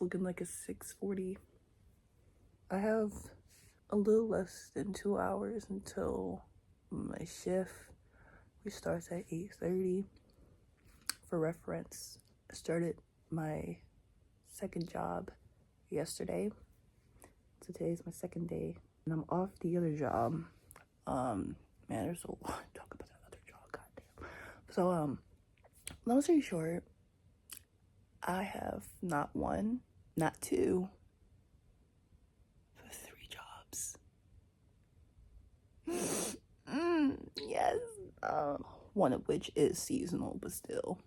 looking like a 6:40. I have a little less than 2 hours until my shift, which starts at 8:30. For reference, I started my second job yesterday. So today's my second day. And I'm off the other job. Man, there's a lot to talk about that other job, goddamn. So, long story short, I have not one, not two, but 3 jobs. Yes. One of which is seasonal, but still.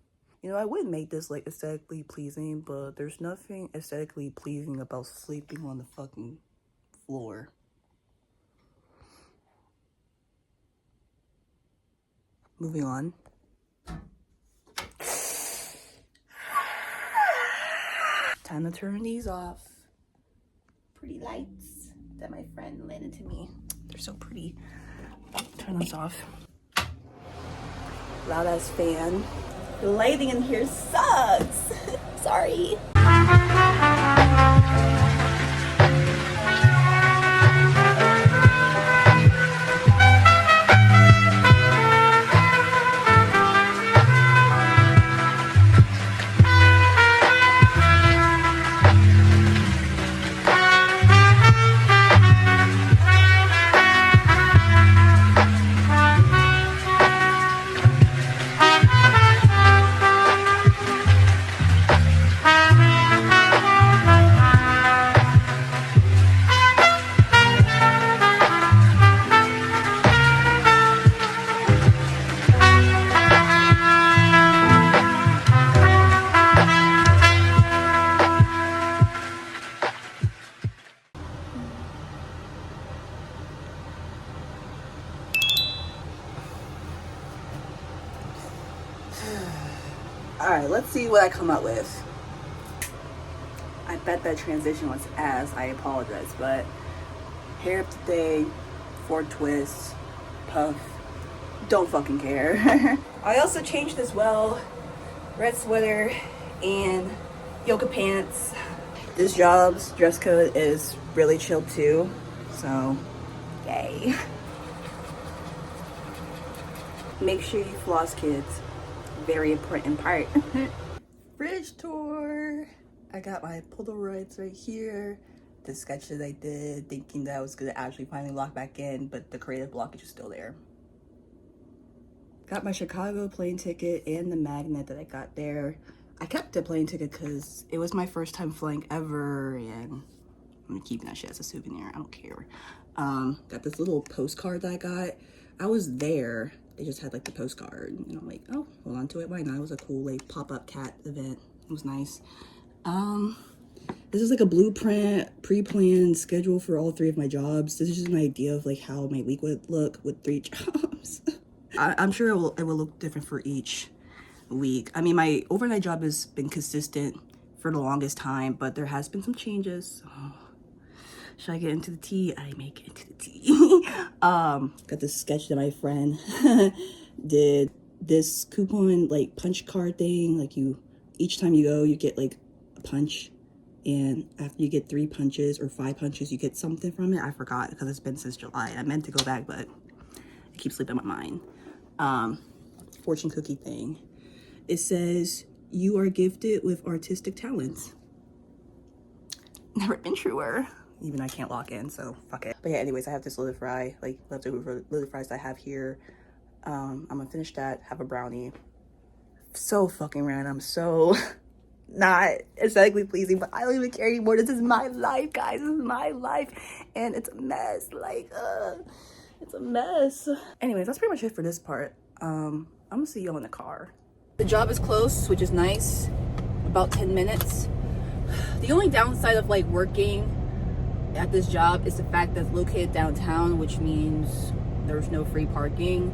You know, I wouldn't make this like aesthetically pleasing, but there's nothing aesthetically pleasing about sleeping on the fucking floor. Moving on. Time to turn these off. Pretty lights that my friend lended to me. They're so pretty. Turn this off. Loud ass fan. The lighting in here sucks. Sorry. Alright, let's see what I come up with. I bet that transition was ass. I apologize, but hair up today, 4 twists, puff, don't fucking care. I also changed as well. Red sweater and yoga pants. This job's dress code is really chill too, so yay. Make sure you floss, kids. Very important part. Fridge tour. I got my Polaroids right here. The sketch that I did, thinking that I was gonna actually finally lock back in, but the creative blockage is still there. Got my Chicago plane ticket and the magnet that I got there. I kept the plane ticket because it was my first time flying ever, and I'm keeping that shit as a souvenir. I don't care. Got this little postcard that I got. I was there. They just had like the postcard, and I'm like, oh, hold on to it. Why not? It was a cool like pop-up cat event. It was nice. This is like a blueprint, pre-planned schedule for all 3 of my jobs. This is just an idea of like how my week would look with 3 jobs. I'm sure it will look different for each week. I mean, my overnight job has been consistent for the longest time, but there has been some changes. So, should I get into the tea? I may get into the tea. Got this sketch that my friend did. This coupon like punch card thing. Like each time you go, you get like a punch, and after you get 3 punches or 5 punches, you get something from it. I forgot because it's been since July. I meant to go back, but it keeps slipping my mind. Fortune cookie thing. It says, you are gifted with artistic talents. Never been truer. Even I can't lock in, so fuck it. But yeah, anyways, I have this liver fry, like leftover liver fries I have here. I'm gonna finish that, have a brownie. So fucking random, so not aesthetically pleasing, but I don't even care anymore. This is my life, guys. This is my life, and it's a mess. Like, it's a mess. Anyways, that's pretty much it for this part. I'm gonna see y'all in the car. The job is close, which is nice. About 10 minutes. The only downside of like working at this job is the fact that it's located downtown, which means there's no free parking,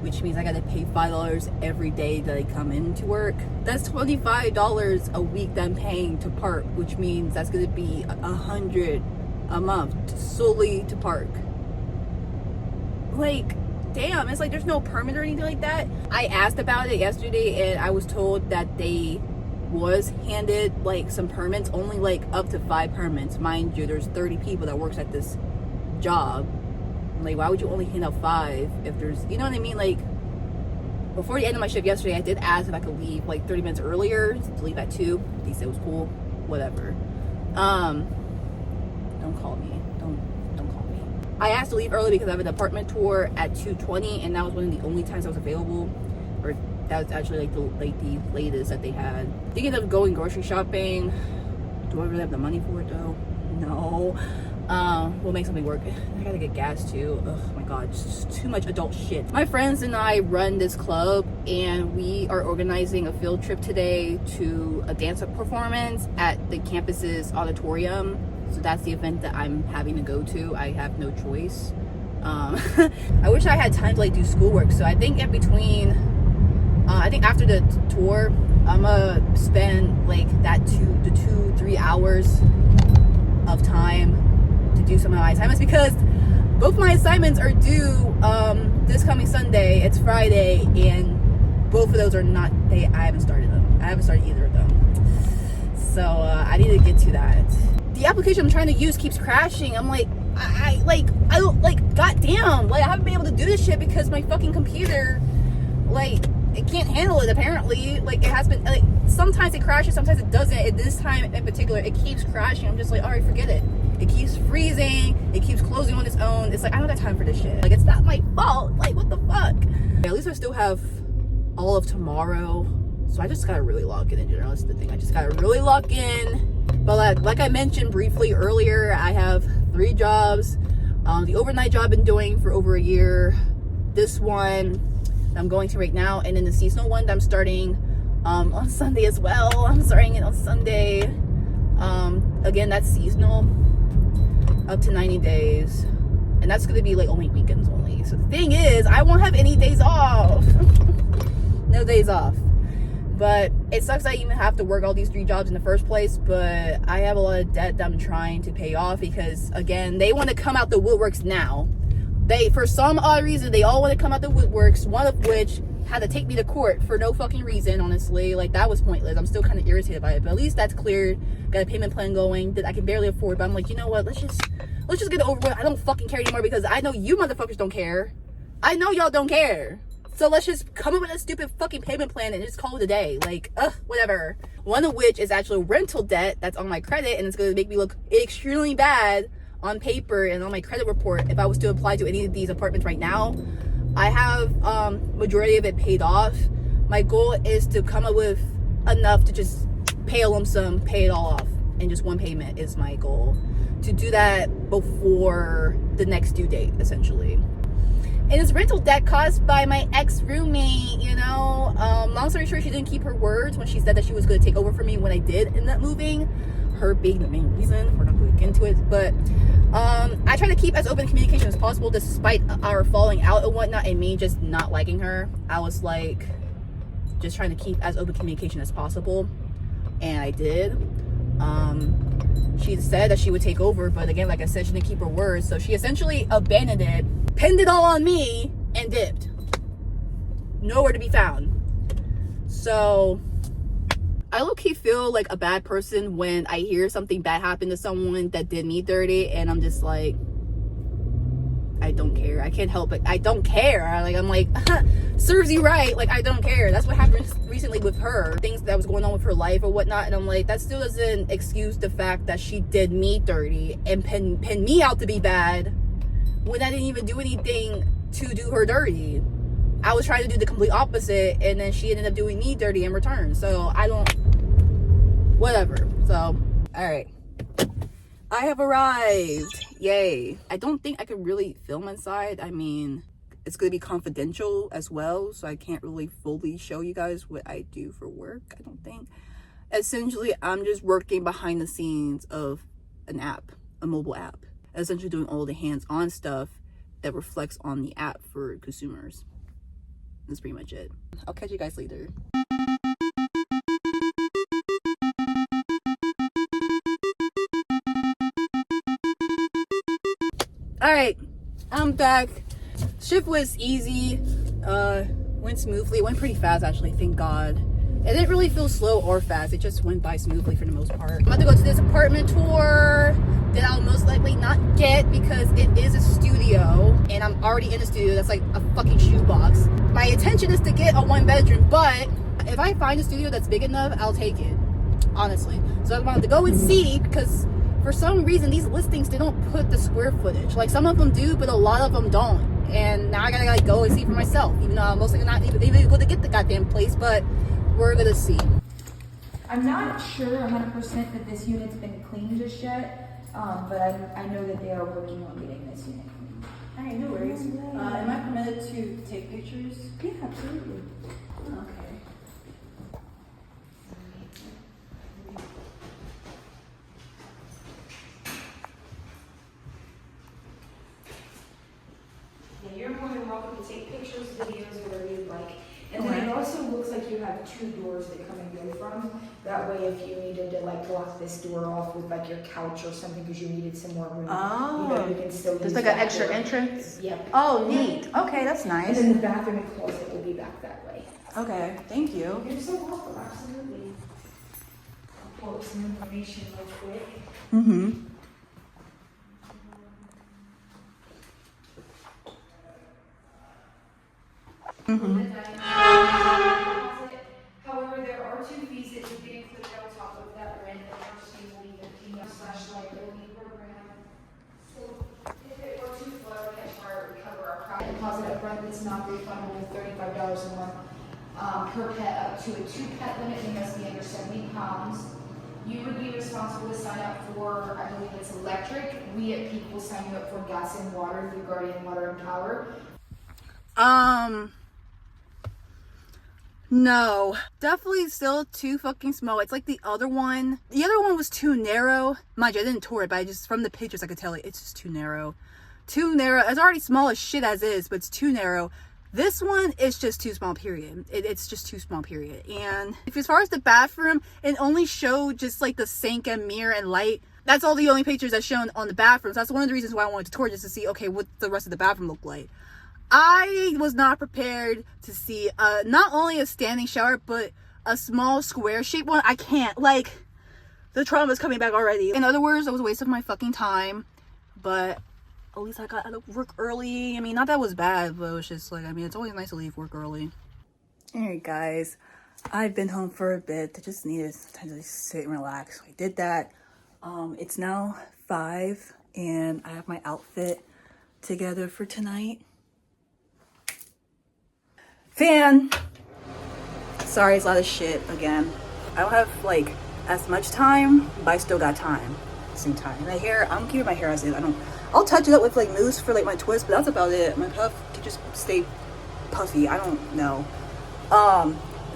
which means I gotta pay $5 every day that I come into work. That's $25 a week that I'm paying to park, which means that's gonna be $100 a month solely to park. Like, damn, it's like there's no permit or anything like that. I asked about it yesterday and I was told that they was handed like some permits, only like up to 5 permits. Mind you, there's 30 people that works at this job. Like, why would you only hand out 5 if there's, you know what I mean? Like, before the end of my shift yesterday, I did ask if I could leave like 30 minutes earlier to leave at 2. They said it was cool, whatever. Don't call me. Don't call me. I asked to leave early because I have an apartment tour at 2:20, and that was one of the only times I was available. Or that was actually like the latest that they had. Thinking of going grocery shopping. Do I really have the money for it though? No. We'll make something work. I gotta get gas too. Oh my god, just too much adult shit. My friends and I run this club, and we are organizing a field trip today to a dance performance at the campus's auditorium. So that's the event that I'm having to go to. I have no choice. I wish I had time to like do schoolwork. So I think in between, I think after the tour, I'm gonna spend like that 2-3 hours of time to do some of my assignments, because both my assignments are due this coming Sunday. It's Friday, and both of those are not, I haven't started them. I haven't started either of them. So I need to get to that. The application I'm trying to use keeps crashing. I'm like, I don't, like, goddamn, like, I haven't been able to do this shit because my fucking computer, like, it can't handle it apparently. Like, it has been, like, sometimes it crashes, sometimes it doesn't. At this time in particular, it keeps crashing. I'm just like, alright, forget it. It keeps freezing, it keeps closing on its own. It's like, I don't have time for this shit. Like, it's not my fault. Like, what the fuck? At least I still have all of tomorrow, so I just gotta really lock in general. That's the thing, I just gotta really lock in. But like I mentioned briefly earlier, I have 3 jobs. The overnight job I've been doing for over a year, this one I'm going to right now, and then the seasonal one that I'm starting on Sunday as well. I'm starting it on Sunday. Again, that's seasonal, up to 90 days, and that's gonna be like only weekends only. So the thing is, I won't have any days off. No days off. But it sucks I even have to work all these 3 jobs in the first place. But I have a lot of debt that I'm trying to pay off, because again, they want to come out the woodworks now. They, for some odd reason, they all want to come out the woodworks, one of which had to take me to court for no fucking reason, honestly. Like, that was pointless. I'm still kind of irritated by it, but at least that's cleared. Got a payment plan going that I can barely afford, but I'm like, you know what, let's just get it over with. I don't fucking care anymore, because I know you motherfuckers don't care. I know y'all don't care. So let's just come up with a stupid fucking payment plan and just call it a day. Like, whatever. One of which is actually rental debt that's on my credit, and it's going to make me look extremely bad on paper and on my credit report if I was to apply to any of these apartments right now. I have majority of it paid off. My goal is to come up with enough to just pay a lump sum, pay it all off, and just one payment is my goal. To do that before the next due date, essentially. And it's rental debt caused by my ex-roommate, you know. Long story short, she didn't keep her words when she said that she was going to take over for me when I did end up moving. Her being the main reason. We're not going to get into it. But I try to keep as open communication as possible, despite our falling out and whatnot, and me just not liking her. I was like, just trying to keep as open communication as possible. And I did. She said that she would take over, but again, like I said, she didn't keep her words. So she essentially abandoned it, pinned it all on me, and dipped. Nowhere to be found. So I low-key feel like a bad person when I hear something bad happen to someone that did me dirty, and I'm just like, I don't care. I can't help it. I don't care. Like, I'm like, serves you right. Like, I don't care. That's what happened recently with her. Things that was going on with her life or whatnot. And I'm like, that still doesn't excuse the fact that she did me dirty and pin me out to be bad when I didn't even do anything to do her dirty. I was trying to do the complete opposite, and then she ended up doing me dirty in return. So I don't, whatever. So, all right. I have arrived. Yay. I don't think I could really film inside. I mean, it's going to be confidential as well, so I can't really fully show you guys what I do for work, I don't think. Essentially, I'm just working behind the scenes of an app, a mobile app. Essentially doing all the hands-on stuff that reflects on the app for consumers. That's pretty much it. I'll catch you guys later. All right, I'm back. Shift was easy, went smoothly. It went pretty fast, actually, thank God. It didn't really feel slow or fast. It just went by smoothly for the most part. I'm about to go to this apartment tour that I'll most likely not get because it is a studio and I'm already in a studio that's like a fucking shoebox. My intention is to get a 1-bedroom, but if I find a studio that's big enough, I'll take it, honestly. So I wanted to go and see because for some reason these listings, they don't put the square footage. Like some of them do, but a lot of them don't. And now I gotta like go and see for myself, even though I'm mostly not even able to get the goddamn place, but we're gonna see. I'm not sure 100% that this unit's been cleaned just yet, but I know that they are working on getting this unit cleaned. All right, no worries. Am I permitted to take pictures? Yeah, absolutely. Okay. Yeah, you're more than welcome to take pictures, videos, whatever you'd like. And then it also looks like you have 2 doors that come and go from. That way, if you needed to like block this door off with like your couch or something because you needed some more room, you can still use There's like an that extra door. entrance? Yep. Oh, neat. Okay, that's And nice. then the bathroom and closet will be back that way. Okay, thank you. You're so welcome, absolutely. I'll pull up some information real quick. Mm-hmm. However, there are 2 fees that you get included on top of that rent. The first fee will be $15/liability program. So if it were to flood or catch fire, we cover our property deposit up front that's not refundable, $35 a month per pet, up to a 2-pet limit, and must be under 70 pounds. You would be responsible to sign up for, I believe it's electric. We at Peak will sign you up for gas and water through Guardian Water and Power. No, definitely still too fucking small. It's like the other one. The other one was too narrow. Mind you, I didn't tour it, but I just, from the pictures, I could tell it's just too narrow. Too narrow. It's already small as shit as is, but it's too narrow. This one is just too small, period. It's just too small, period. And if, as far as the bathroom, it only showed just like the sink and mirror and light. That's all the only pictures that's shown on the bathrooms. That's one of the reasons why I wanted to tour, just to see, okay, what the rest of the bathroom looked like. I was not prepared to see not only a standing shower, but a small square shaped one. I can't, like, the trauma is coming back already. In other words, it was a waste of my fucking time, but at least I got out of work early. I mean, not that it was bad, but it was just like, I mean, it's always nice to leave work early. Alright guys, I've been home for a bit. I just needed time to just sit and relax. So I did that. It's now 5 and I have my outfit together for tonight. Fan! Sorry, it's a lot of shit again. I don't have like as much time, but I still got time at the same time. My hair, I'm keeping my hair as is. I'll touch it up with like mousse for like my twist, but that's about it. My puff can just stay puffy. I don't know.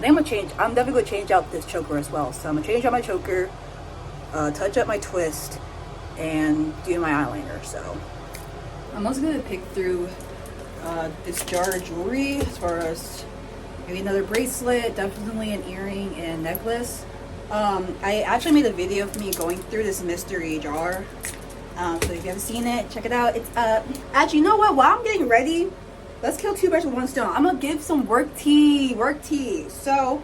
Then I'm definitely gonna change out this choker as well. So I'm gonna change out my choker, touch up my twist, and do my eyeliner. So I'm also gonna pick through this jar of jewelry, as far as maybe another bracelet, definitely an earring and necklace. I actually made a video of me going through this mystery jar. So if you haven't seen it, check it out. It's actually, you know what, while I'm getting ready, let's kill 2 birds with 1 stone. I'm gonna give some work tea. So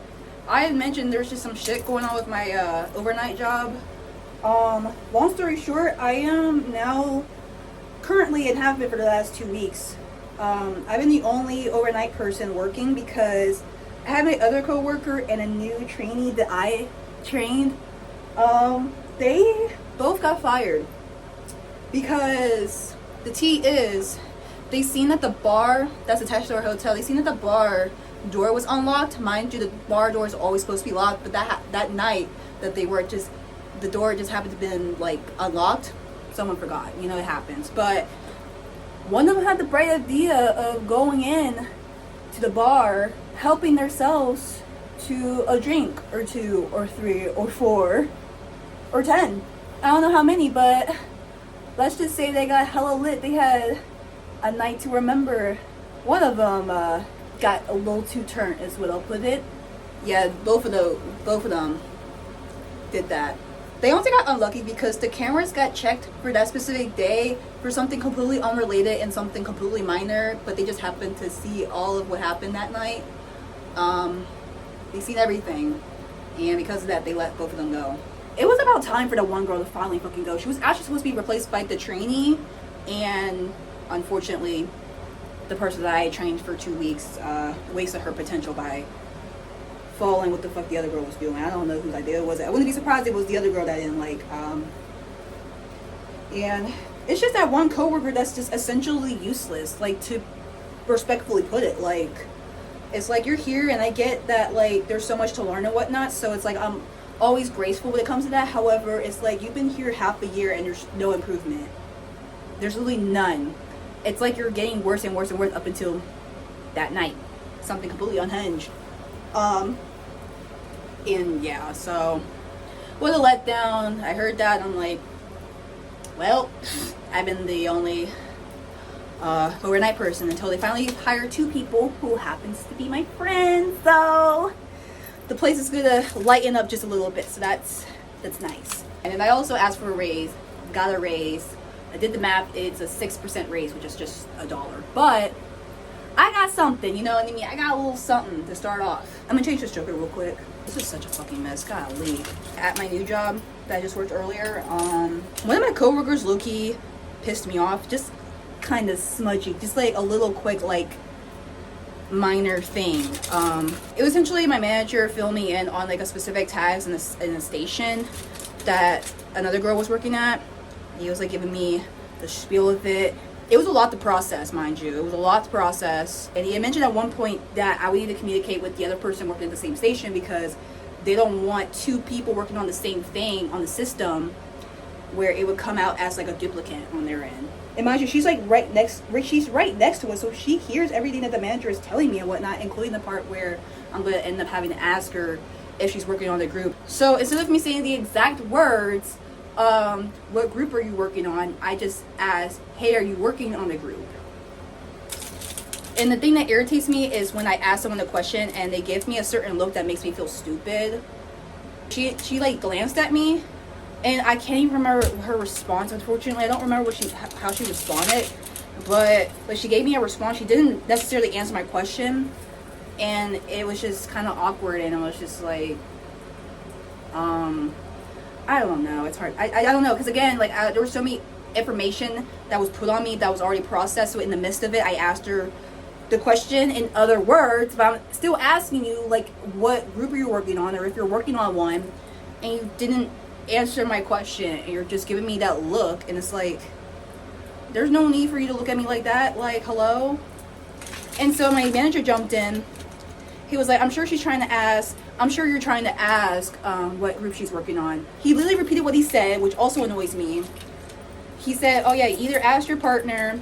I had mentioned there's just some shit going on with my overnight job. Long story short, I am now currently, and have been for the last 2 weeks, I've been the only overnight person working because I had my other coworker and a new trainee that I trained. They both got fired because the tea is, they seen that the bar that's attached to our hotel, they seen that the bar door was unlocked. Mind you, the bar door is always supposed to be locked, but that night that they were just, the door just happened to been like unlocked. Someone forgot, you know, it happens. But one of them had the bright idea of going in to the bar, helping themselves to a drink or 2 or 3 or 4 or 10. I don't know how many, but let's just say they got hella lit. They had a night to remember. One of them got a little too turned, is what I'll put it. Yeah, both of them did that. They also got unlucky because the cameras got checked for that specific day for something completely unrelated and something completely minor, but they just happened to see all of what happened that night. They seen everything. And because of that, they let both of them go. It was about time for the one girl to finally fucking go. She was actually supposed to be replaced by the trainee. And unfortunately, the person that I trained for 2 weeks wasted her potential by following what the fuck the other girl was doing. I don't know whose idea it was. I wouldn't be surprised if it was the other girl that I didn't like. And it's just that one coworker that's just essentially useless. Like, to respectfully put it, like, it's like you're here and I get that, like, there's so much to learn and whatnot. So it's like I'm always graceful when it comes to that. However, it's like you've been here half a year and there's no improvement. There's literally none. It's like you're getting worse and worse and worse up until that night. Something completely unhinged. And yeah, so what a letdown. I heard that. I'm like, well, I've been the only overnight person until they finally hire 2 people who happens to be my friends. So the place is gonna lighten up just a little bit. So that's nice. And then I also asked for a raise. Got a raise. I did the math. It's a 6% raise, which is just $1. But I got something, you know what I mean? I got a little something to start off. I'm gonna change this joker real quick. This is such a fucking mess. Golly. At my new job that I just worked earlier, one of my coworkers low-key pissed me off. Just kind of smudgy. Just like a little quick, like, minor thing. It was essentially my manager filming in on like a specific tags in a station that another girl was working at. He was like giving me the spiel of it. It was a lot to process, mind you. It was a lot to process. And he had mentioned at one point that I would need to communicate with the other person working at the same station because they don't want 2 people working on the same thing on the system where it would come out as like a duplicate on their end. And mind you, she's like right next to us, so she hears everything that the manager is telling me and whatnot, including the part where I'm going to end up having to ask her if she's working on the group. So instead of me saying the exact words, what group are you working on, I just asked, hey, are you working on the group? And the thing that irritates me is when I ask someone a question and they give me a certain look that makes me feel stupid. She like glanced at me and I can't even remember her response, unfortunately. I don't remember how she responded, but she gave me a response. She didn't necessarily answer my question, and it was just kind of awkward, and I was just like, I don't know. It's hard. I don't know, because again, like there was so many information that was put on me that was already processed. So in the midst of it, I asked her the question in other words, but I'm still asking you, like, what group are you working on, or if you're working on one, and you didn't answer my question, and you're just giving me that look, and it's like, there's no need for you to look at me like that. Like, hello? And so my manager jumped in. He was like, I'm sure you're trying to ask what group she's working on. He literally repeated what he said, which also annoys me. He said, oh yeah, either ask your partner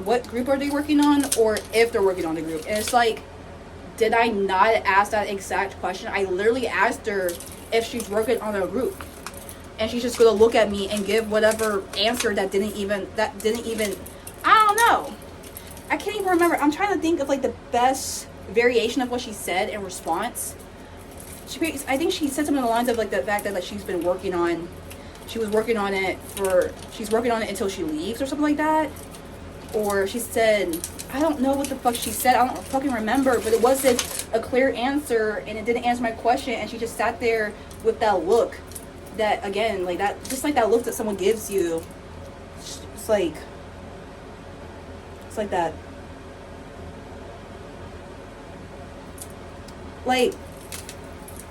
what group are they working on, or if they're working on the group. And it's like, did I not ask that exact question? I literally asked her if she's working on a group, and she's just gonna look at me and give whatever answer that didn't even I don't know. I can't even remember. I'm trying to think of like the best variation of what she said in response. I think she said something along the lines of like the fact that like she's working on it until she leaves or something like that. Or she said, I don't know what the fuck she said. I don't fucking remember, but it wasn't a clear answer, and it didn't answer my question, and she just sat there with that look that, again, like that, just like that look that someone gives you. It's like that. Like,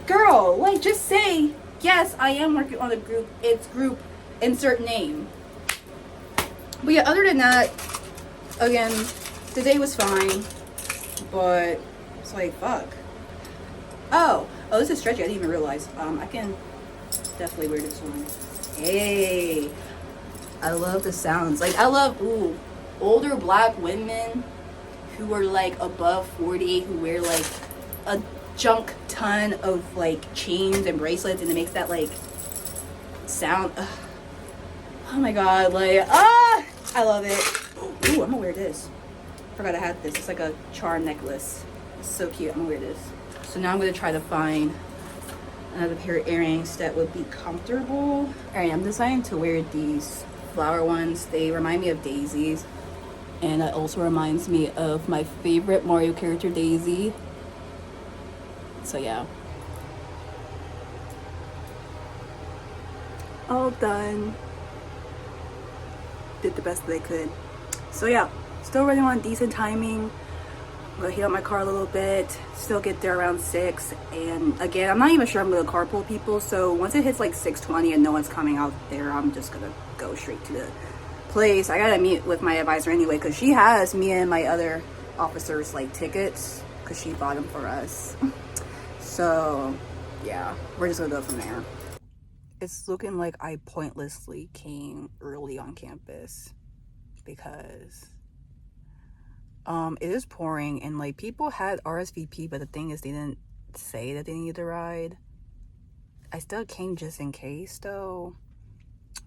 girl, like, just say, yes, I am working on a group. It's group, insert name. But yeah, other than that, again, the day was fine, but it's like, fuck. Oh, this is stretchy. I didn't even realize. I can definitely wear this one. Hey, I love the sounds. Like, I love, older black women who are like above 40, who wear like a junk ton of like chains and bracelets, and it makes that like sound. Oh my god, like, I love it. Ooh, I'm gonna wear this. Forgot I had this. It's like a charm necklace. It's so cute. I'm gonna wear this. So now I'm gonna try to find another pair of earrings that would be comfortable. Alright, I'm deciding to wear these flower ones. They remind me of daisies. And that also reminds me of my favorite Mario character, Daisy. So yeah, all done. Did the best they could. So yeah, still running on decent timing. I'm gonna heat up my car a little bit, still get there around 6. And again, I'm not even sure I'm gonna carpool people, so once it hits like 6:20 and no one's coming out there, I'm just gonna go straight to the place. I gotta meet with my advisor anyway, because she has me and my other officers like tickets, because she bought them for us. So yeah, we're just gonna go from there. It's looking like I pointlessly came early on campus because it is pouring, and like people had RSVP, but the thing is they didn't say that they needed a ride. I still came just in case though,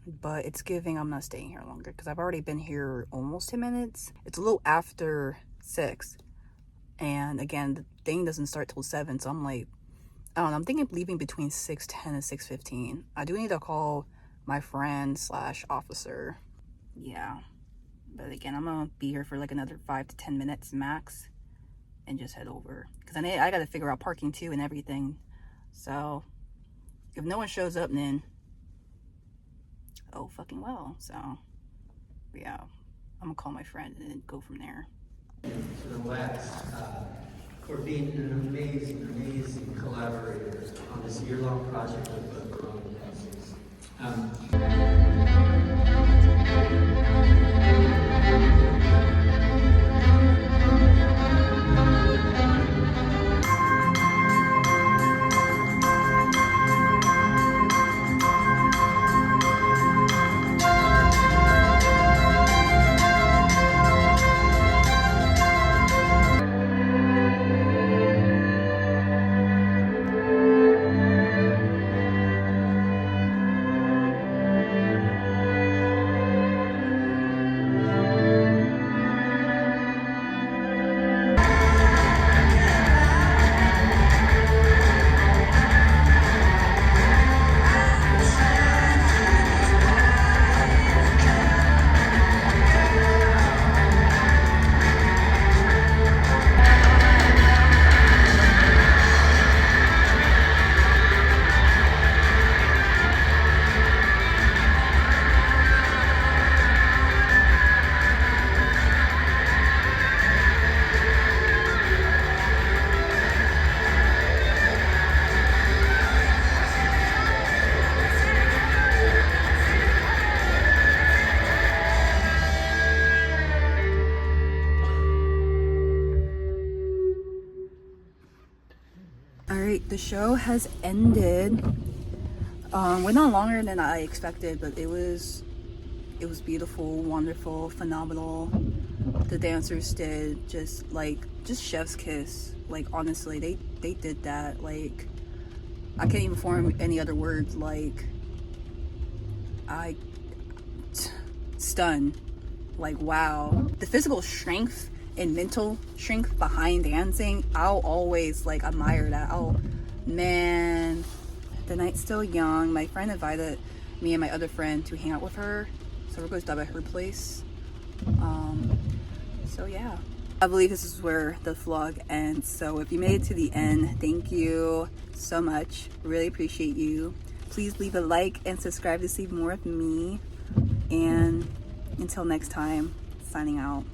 but it's giving I'm not staying here longer because I've already been here almost 10 minutes. It's a little after 6, and again the thing doesn't start till 7, so I'm like, I don't know, I'm thinking of leaving between 6:10 and 6:15. I do need to call my friend / officer. Yeah, but again, I'm gonna be here for like another 5 to 10 minutes max and just head over, because I gotta figure out parking too and everything. So if no one shows up, then oh fucking well. So yeah, I'm gonna call my friend and then go from there. To the West for being an amazing, amazing collaborator on this year-long project with the Corona Crisis. Alright, the show has ended. Went on longer than I expected, but it was beautiful, wonderful, phenomenal. The dancers did just chef's kiss. Like honestly, they did that. Like I can't even form any other words. Like stunned. Like wow, the physical strength and mental strength behind dancing, I'll always like admire that. Oh man, the night's still young. My friend invited me and my other friend to hang out with her, so we're going to stop at her place. So yeah, I believe this is where the vlog ends. So if you made it to the end, thank you so much, really appreciate you. Please leave a like and subscribe to see more of me, and until next time, signing out.